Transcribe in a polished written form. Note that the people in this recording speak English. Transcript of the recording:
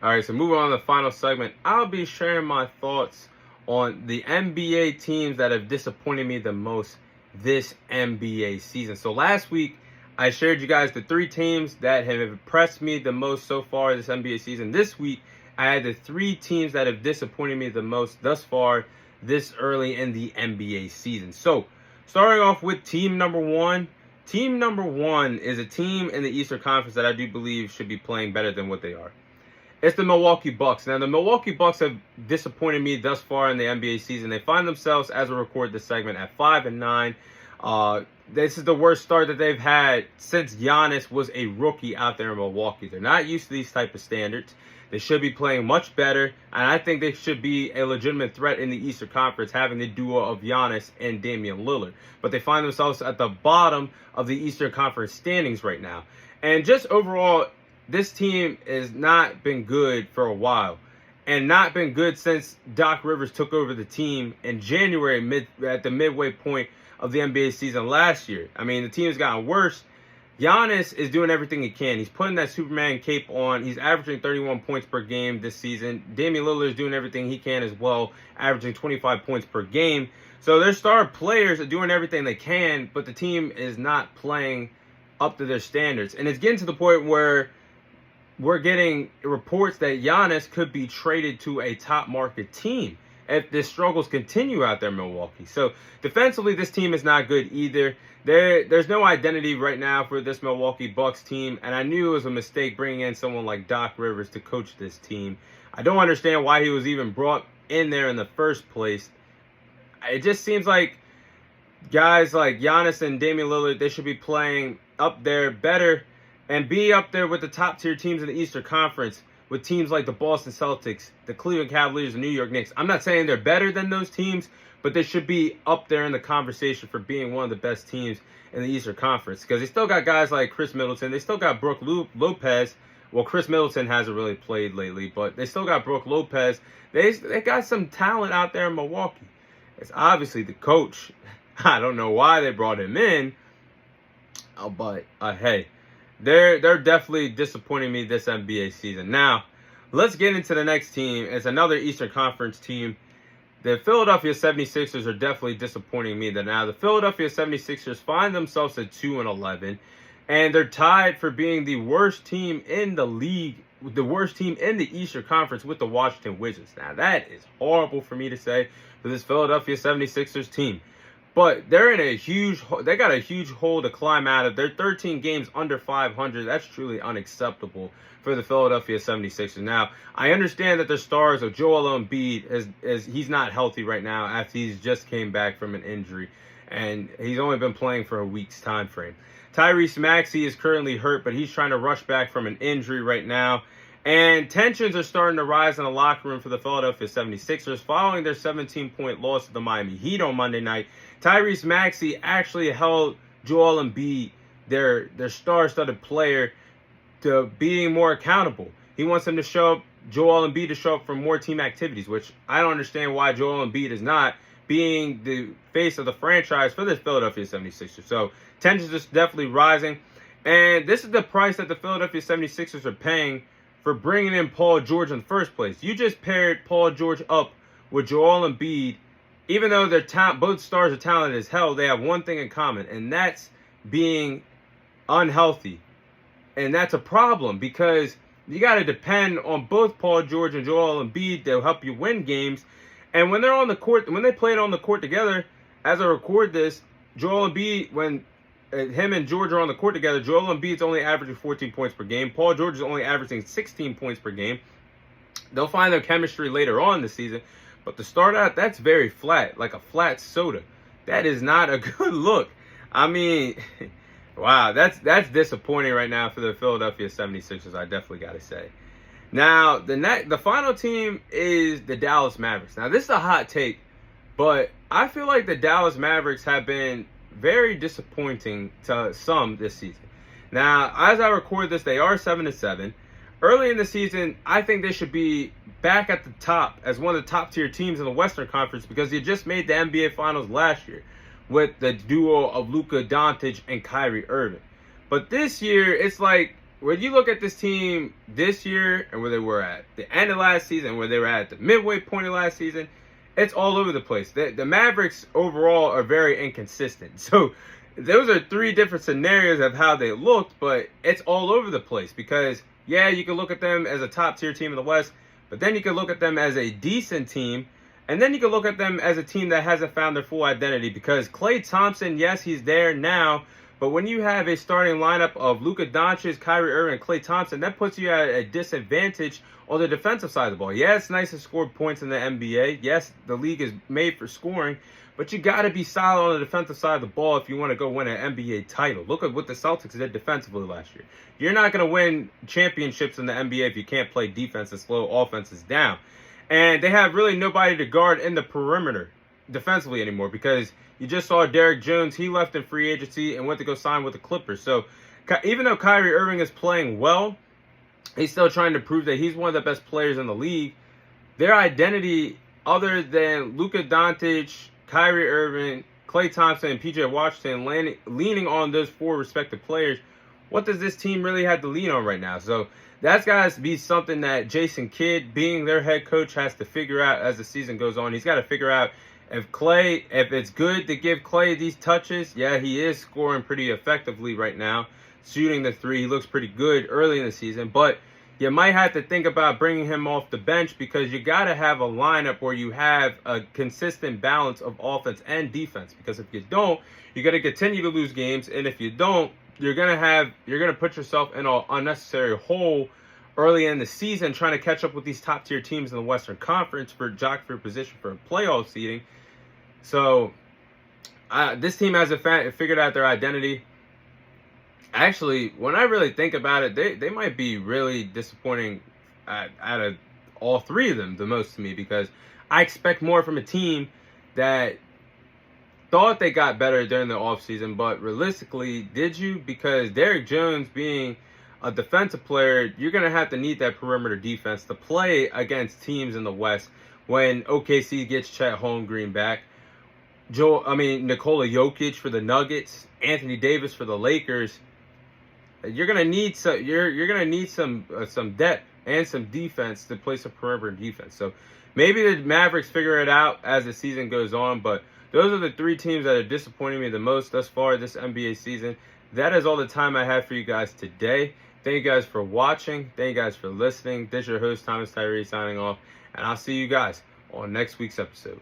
All right, so moving on to the final segment, I'll be sharing my thoughts on the NBA teams that have disappointed me the most this NBA season. So last week, I shared you guys the 3 teams that have impressed me the most so far this NBA season. This week, I had the 3 teams that have disappointed me the most thus far this early in the NBA season. So starting off with team number 1. Team number 1 is a team in the Eastern Conference that I do believe should be playing better than what they are. It's the Milwaukee Bucks. Now, the Milwaukee Bucks have disappointed me thus far in the NBA season. They find themselves, as we record this segment, at 5-9. This is the worst start that they've had since Giannis was a rookie out there in Milwaukee. They're not used to these type of standards. They should be playing much better, and I think they should be a legitimate threat in the Eastern Conference, having the duo of Giannis and Damian Lillard. But they find themselves at the bottom of the Eastern Conference standings right now. And just overall, this team has not been good for a while, and not been good since Doc Rivers took over the team in January at the midway point of the NBA season last year. I mean, the team has gotten worse. Giannis is doing everything he can. He's putting that Superman cape on. He's averaging 31 points per game this season. Damian Lillard is doing everything he can as well, averaging 25 points per game. So their star players are doing everything they can, but the team is not playing up to their standards. And it's getting to the point where we're getting reports that Giannis could be traded to a top market team if the struggles continue out there in Milwaukee. So defensively, this team is not good either. There's no identity right now for this Milwaukee Bucks team, and I knew it was a mistake bringing in someone like Doc Rivers to coach this team. I don't understand why he was even brought in there in the first place. It just seems like guys like Giannis and Damian Lillard, they should be playing up there better and be up there with the top tier teams in the Eastern Conference, with teams like the Boston Celtics, the Cleveland Cavaliers, and New York Knicks. I'm not saying they're better than those teams, but they should be up there in the conversation for being one of the best teams in the Eastern Conference, because they still got guys like Chris Middleton. They still got Brook Lopez. Well, Chris Middleton hasn't really played lately, but they still got Brook Lopez. They got some talent out there in Milwaukee. It's obviously the coach. I don't know why they brought him in, but hey, they're definitely disappointing me this NBA season. Now, let's get into the next team. It's another Eastern Conference team. The Philadelphia 76ers are definitely disappointing me. Now, the Philadelphia 76ers find themselves at 2-11, and they're tied for being the worst team in the league, the worst team in the Eastern Conference with the Washington Wizards. Now, that is horrible for me to say for this Philadelphia 76ers team. But they got a huge hole to climb out of. They're 13 games under 500. That's truly unacceptable for the Philadelphia 76ers. Now, I understand that the stars of Joel Embiid, he's not healthy right now after he's just came back from an injury, and he's only been playing for a week's time frame. Tyrese Maxey is currently hurt, but he's trying to rush back from an injury right now. And tensions are starting to rise in the locker room for the Philadelphia 76ers following their 17-point loss to the Miami Heat on Monday night. Tyrese Maxey actually held Joel Embiid, their star-studded player, to being more accountable. He wants him to show up, Joel Embiid to show up for more team activities, which I don't understand why Joel Embiid is not, being the face of the franchise for the Philadelphia 76ers. So tensions are definitely rising. And this is the price that the Philadelphia 76ers are paying for bringing in Paul George in the first place. You just paired Paul George up with Joel Embiid. Even though both stars are talented as hell, they have one thing in common, and that's being unhealthy. And that's a problem, because you got to depend on both Paul George and Joel Embiid to help you win games. And when they're on the court, when they played on the court together, as I record this, Joel Embiid, when him and George are on the court together, Joel Embiid's only averaging 14 points per game. Paul George is only averaging 16 points per game. They'll find their chemistry later on this season. But to start out, that's very flat, like a flat soda. That is not a good look. I mean, wow, that's disappointing right now for the Philadelphia 76ers, I definitely got to say. Now, the final team is the Dallas Mavericks. Now, this is a hot take, but I feel like the Dallas Mavericks have been very disappointing to some this season. Now, as I record this, they are 7-7. Early in the season, I think they should be back at the top as one of the top tier teams in the Western Conference, because they just made the NBA Finals last year with the duo of Luka Doncic and Kyrie Irving. But this year, it's like when you look at this team this year and where they were at the end of last season, where they were at the midway point of last season, it's all over the place. The Mavericks overall are very inconsistent. So those are three different scenarios of how they looked, but it's all over the place because, yeah, you can look at them as a top-tier team in the West, but then you can look at them as a decent team, and then you can look at them as a team that hasn't found their full identity because Klay Thompson, yes, he's there now, but when you have a starting lineup of Luka Doncic, Kyrie Irving, and Klay Thompson, that puts you at a disadvantage on the defensive side of the ball. Yeah, it's nice to score points in the NBA. Yes, the league is made for scoring, but you got to be solid on the defensive side of the ball if you want to go win an NBA title. Look at what the Celtics did defensively last year. You're not going to win championships in the NBA if you can't play defense and slow offenses down. And they have really nobody to guard in the perimeter defensively anymore because you just saw Derrick Jones. He left in free agency and went to go sign with the Clippers. So even though Kyrie Irving is playing well, he's still trying to prove that he's one of the best players in the league. Their identity, other than Luka Doncic, Kyrie Irving, Klay Thompson, and PJ Washington leaning on those four respective players, what does this team really have to lean on right now? So that's got to be something that Jason Kidd, being their head coach, has to figure out as the season goes on. He's got to figure out if it's good to give Klay these touches. Yeah, he is scoring pretty effectively right now, shooting the three. He looks pretty good early in the season, but you might have to think about bringing him off the bench because you got to have a lineup where you have a consistent balance of offense and defense. Because if you don't, you're going to continue to lose games, and if you don't, you're going to put yourself in an unnecessary hole early in the season trying to catch up with these top tier teams in the Western Conference for jockey for position for playoff seeding. So this team hasn't figured out their identity. Actually, when I really think about it, they might be really disappointing out of all three of them the most to me because I expect more from a team that thought they got better during the offseason, but realistically, did you? Because Derrick Jones being a defensive player, you're going to have to need that perimeter defense to play against teams in the West when OKC gets Chet Holmgren back. Nikola Jokic for the Nuggets, Anthony Davis for the Lakers. You're gonna need some depth and some defense to play some perimeter defense. So maybe the Mavericks figure it out as the season goes on. But those are the three teams that are disappointing me the most thus far this NBA season. That is all the time I have for you guys today. Thank you guys for watching. Thank you guys for listening. This is your host Thomas Tyree signing off, and I'll see you guys on next week's episode.